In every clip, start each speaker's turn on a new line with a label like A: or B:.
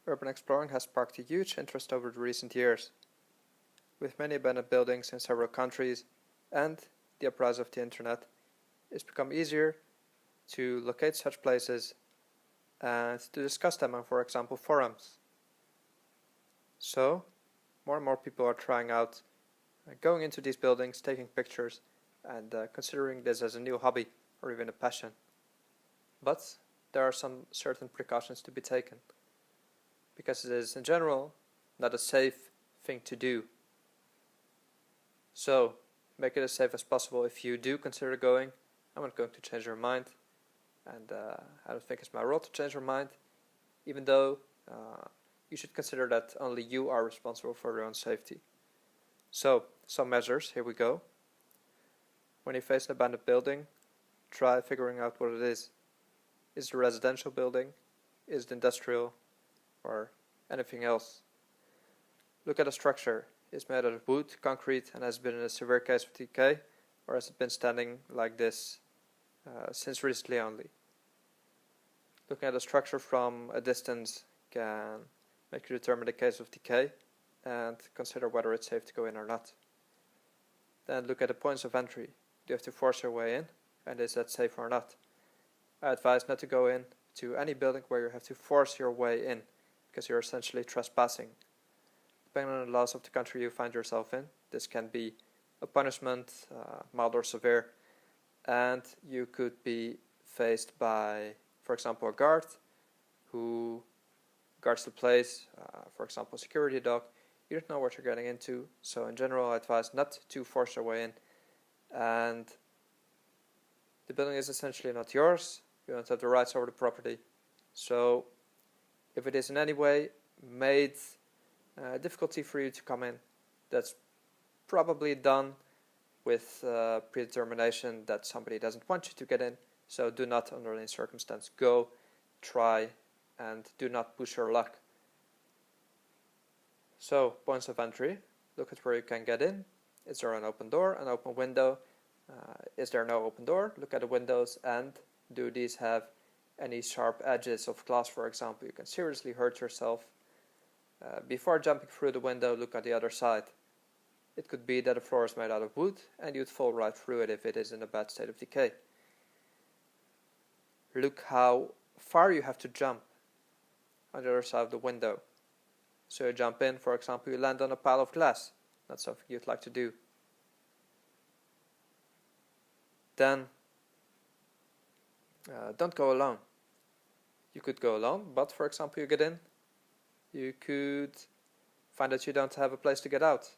A: Urban exploring has sparked a huge interest over the recent years, with many abandoned buildings in several countries and the uprise of the internet. It's become easier to locate such places and to discuss them on, for example, forums. So, more and more people are trying out going into these buildings, taking pictures, and considering this as a new hobby or even a passion. But there are some certain precautions to be taken, because it is in general not a safe thing to do. So, make it as safe as possible. If you do consider going, I'm not going to change your mind, and I don't think it's my role to change your mind, even though you should consider that only you are responsible for your own safety. So, some measures, here we go. When you face an abandoned building, try figuring out what it is. Is it a residential building? Is it industrial? Or anything else? Look at the structure. Is it made out of wood, concrete, and has been in a severe case of decay? Or has it been standing like this since recently only? Looking at the structure from a distance can make you determine the case of decay and consider whether it's safe to go in or not. Then look at the points of entry. Do you have to force your way in? And is that safe or not? I advise not to go in to any building where you have to force your way in, because you're essentially trespassing. Depending on the laws of the country you find yourself in, this can be a punishment, mild or severe, and you could be faced by, for example, a guard who guards the place, for example, a security dog. You don't know what you're getting into, so in general I advise not to force your way in. And the building is essentially not yours. You don't have the rights over the property. So if it is in any way made difficulty for you to come in, that's probably done with predetermination that somebody doesn't want you to get in. So do not, under any circumstance, go, try, and do not push your luck. So, points of entry. Look at where you can get in. Is there an open door, an open window? Is there no open door? Look at the windows, and do these have any sharp edges of glass, for example? You can seriously hurt yourself. Before jumping through the window, look at the other side. It could be that the floor is made out of wood and you'd fall right through it if it is in a bad state of decay. Look how far you have to jump on the other side of the window. So you jump in, for example, you land on a pile of glass. That's something you'd like to do. Then don't go alone. You could go alone, but for example you get in, you could find that you don't have a place to get out.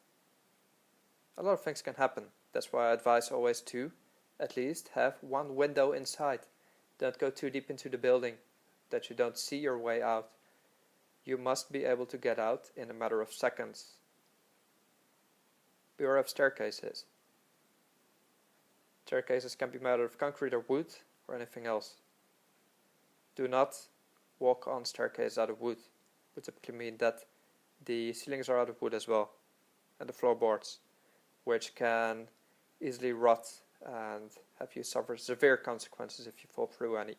A: A lot of things can happen. That's why I advise always to at least have one window inside. Don't go too deep into the building that you don't see your way out. You must be able to get out in a matter of seconds. Beware of staircases. Staircases can be made out of concrete or wood or anything else. Do not walk on staircases out of wood, which typically mean that the ceilings are out of wood as well, and the floorboards, which can easily rot and have you suffer severe consequences if you fall through any.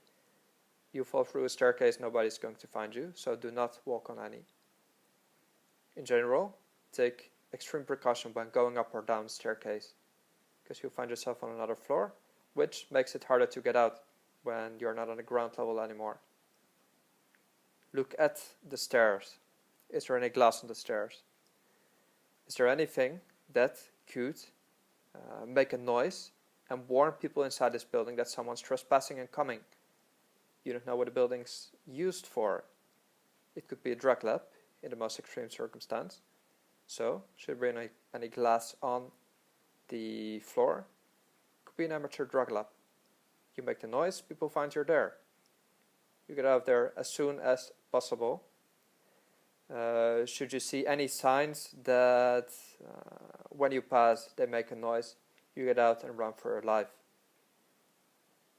A: You fall through a staircase, nobody's going to find you, so do not walk on any. In general, take extreme precaution when going up or down the staircase, because you'll find yourself on another floor, which makes it harder to get out when you're not on the ground level anymore. Look at the stairs. Is there any glass on the stairs? Is there anything that could make a noise and warn people inside this building that someone's trespassing and coming? You don't know what the building's used for. It could be a drug lab in the most extreme circumstance. So, should there be any glass on the floor? It could be an amateur drug lab. You make the noise, people find you're there. You get out of there as soon as possible. Should you see any signs that when you pass they make a noise, you get out and run for your life.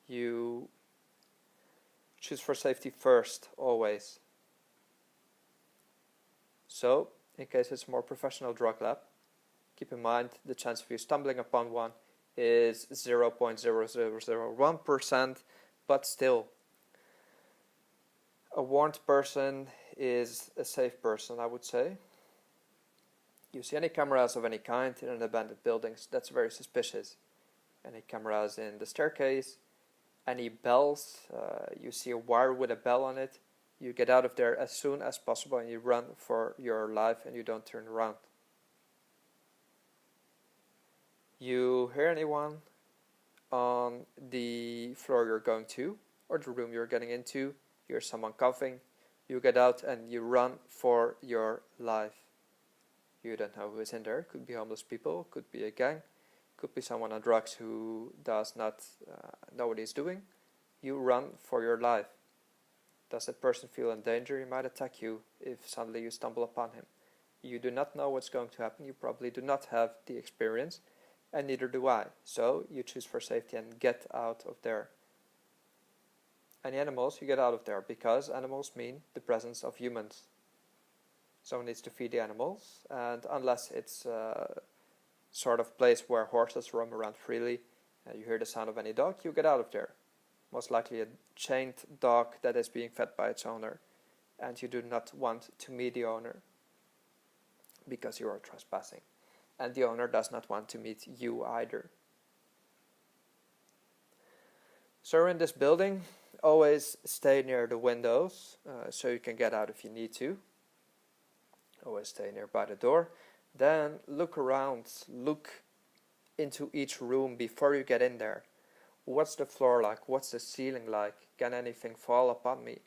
A: You choose for safety first, always. So, in case it's a more professional drug lab, keep in mind the chance of you stumbling upon one is 0.0001%, but still, a warned person is a safe person, I would say. You see any cameras of any kind in an abandoned buildings, that's very suspicious. Any cameras in the staircase, any bells, you see a wire with a bell on it, you get out of there as soon as possible and you run for your life and you don't turn around. You hear anyone on the floor you're going to, or the room you're getting into, you hear someone coughing, you get out and you run for your life. You don't know who is in there. Could be homeless people, could be a gang, could be someone on drugs who does not know what he's doing. You run for your life. Does that person feel in danger? He might attack you if suddenly you stumble upon him. You do not know what's going to happen. You probably do not have the experience, and neither do I. So you choose for safety and get out of there. Any animals, you get out of there, because animals mean the presence of humans. Someone needs to feed the animals, and unless it's a sort of place where horses roam around freely, you hear the sound of any dog, you get out of there. Most likely a chained dog that is being fed by its owner, and you do not want to meet the owner because you are trespassing, and the owner does not want to meet you either. So in this building, always stay near the windows so you can get out if you need to. Always stay nearby the door. Then look around, look into each room before you get in there. What's the floor like? What's the ceiling like? Can anything fall upon me?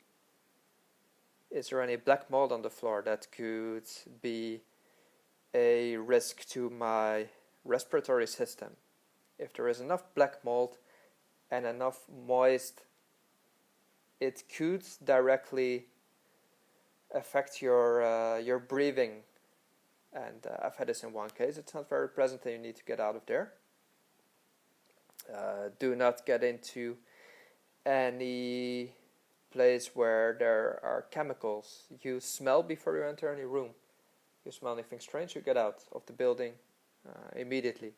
A: Is there any black mold on the floor that could be a risk to my respiratory system? If there is enough black mold and enough moist, it could directly affect your breathing, and I've had this in one case. It's not very pleasant and you need to get out of there. Do not get into any place where there are chemicals. You smell before you enter any room. You smell anything strange, you get out of the building immediately.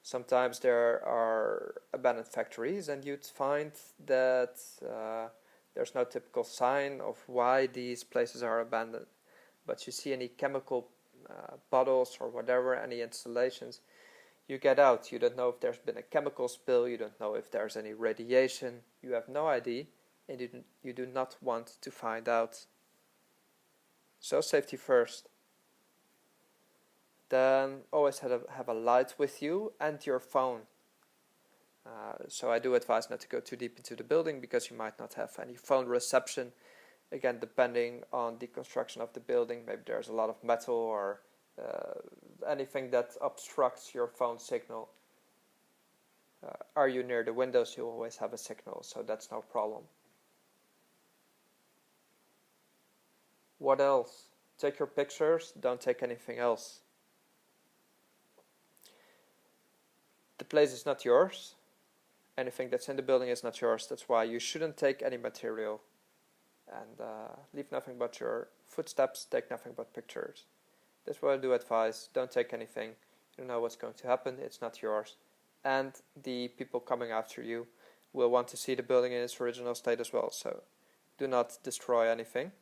A: Sometimes there are abandoned factories and you'd find that there's no typical sign of why these places are abandoned. But you see any chemical bottles or whatever, any installations, you get out. You don't know if there's been a chemical spill, you don't know if there's any radiation, you have no idea, and you do not want to find out. So safety first. Then always have a light with you and your phone. So I do advise not to go too deep into the building because you might not have any phone reception. Again, depending on the construction of the building, maybe there's a lot of metal or anything that obstructs your phone signal. Are you near the windows? You always have a signal, so that's no problem. What else? Take your pictures, don't take anything else. The place is not yours. Anything that's in the building is not yours. That's why you shouldn't take any material. And leave nothing but your footsteps, take nothing but pictures. That's what I do advise. Don't take anything. You don't know what's going to happen. It's not yours. And the people coming after you will want to see the building in its original state as well. So do not destroy anything.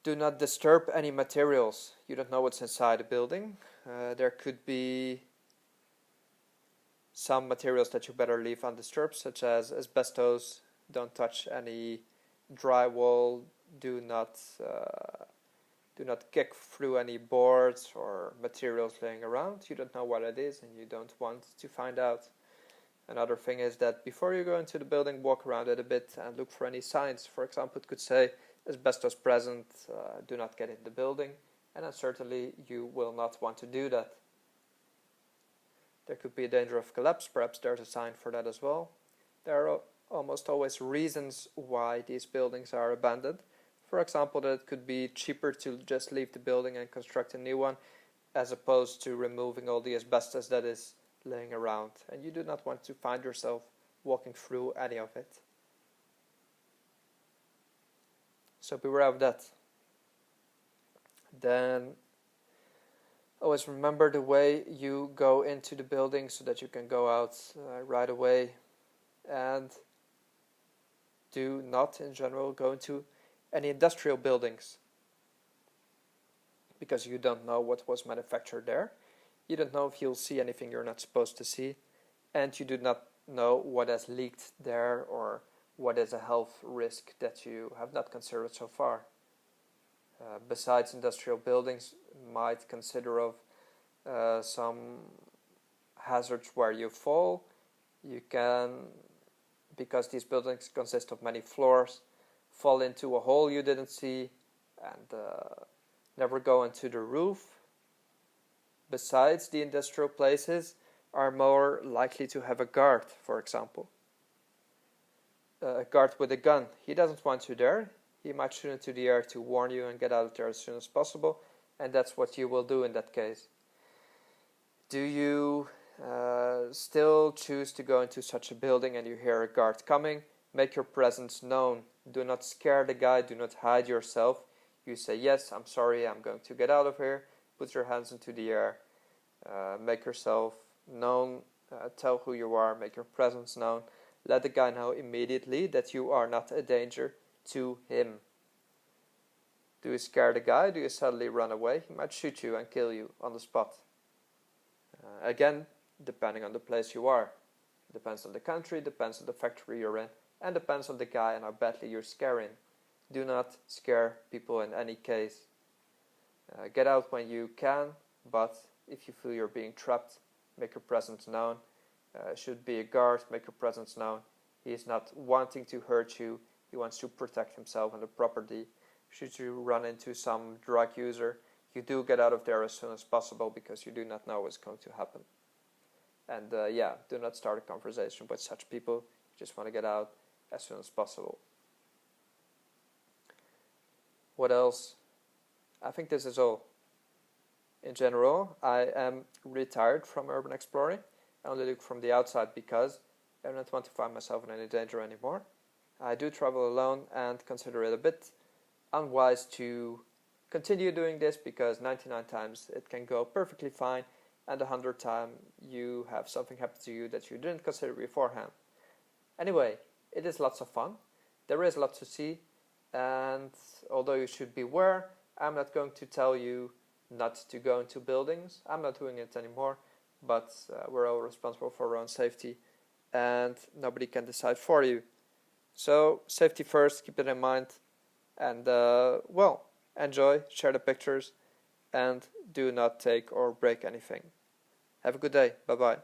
A: Do not disturb any materials. You don't know what's inside the building. There could be some materials that you better leave undisturbed, such as asbestos. Don't touch any drywall. Do not kick through any boards or materials laying around. You don't know what it is and you don't want to find out. Another thing is that before you go into the building, walk around it a bit and look for any signs. For example, it could say asbestos present, do not get in the building, and then certainly you will not want to do that. There could be a danger of collapse. Perhaps there's a sign for that as well. There are almost always reasons why these buildings are abandoned. For example, that it could be cheaper to just leave the building and construct a new one, as opposed to removing all the asbestos that is laying around. And you do not want to find yourself walking through any of it. So beware of that. Then always remember the way you go into the building so that you can go out right away. And do not in general go into any industrial buildings, because you don't know what was manufactured there. You don't know if you'll see anything you're not supposed to see, and you do not know what has leaked there or what is a health risk that you have not considered so far. Besides industrial buildings, might consider of some hazards where you fall. You can, because these buildings consist of many floors, fall into a hole you didn't see and never go into the roof. Besides, the industrial places are more likely to have a guard, for example. A guard with a gun. He doesn't want you there. He might shoot into the air to warn you and get out of there as soon as possible, and that's what you will do in that case. Do you still choose to go into such a building and you hear a guard coming? Make your presence known. Do not scare the guy. Do not hide yourself. You say, yes, I'm sorry, I'm going to get out of here. Put your hands into the air. Make yourself known. Tell who you are. Make your presence known. Let the guy know immediately that you are not a danger to him. Do you scare the guy? Do you suddenly run away? He might shoot you and kill you on the spot. Again, depending on the place you are. Depends on the country, depends on the factory you're in, and depends on the guy and how badly you're scaring. Do not scare people in any case. Get out when you can, but if you feel you're being trapped, make your presence known. Should be a guard, make your presence known. He is not wanting to hurt you. He wants to protect himself and the property. Should you run into some drug user, you do get out of there as soon as possible, because you do not know what's going to happen. And do not start a conversation with such people. You just want to get out as soon as possible. What else? I think this is all. In general, I am retired from urban exploring. I only look from the outside because I do not want to find myself in any danger anymore. I do travel alone and consider it a bit unwise to continue doing this, because 99 times it can go perfectly fine, and 100 times you have something happen to you that you didn't consider beforehand. Anyway, it is lots of fun. There is lots to see, and although you should beware, I'm not going to tell you not to go into buildings. I'm not doing it anymore, but we're all responsible for our own safety, and nobody can decide for you. So, safety first, keep it in mind, and enjoy, share the pictures, and do not take or break anything. Have a good day. Bye-bye.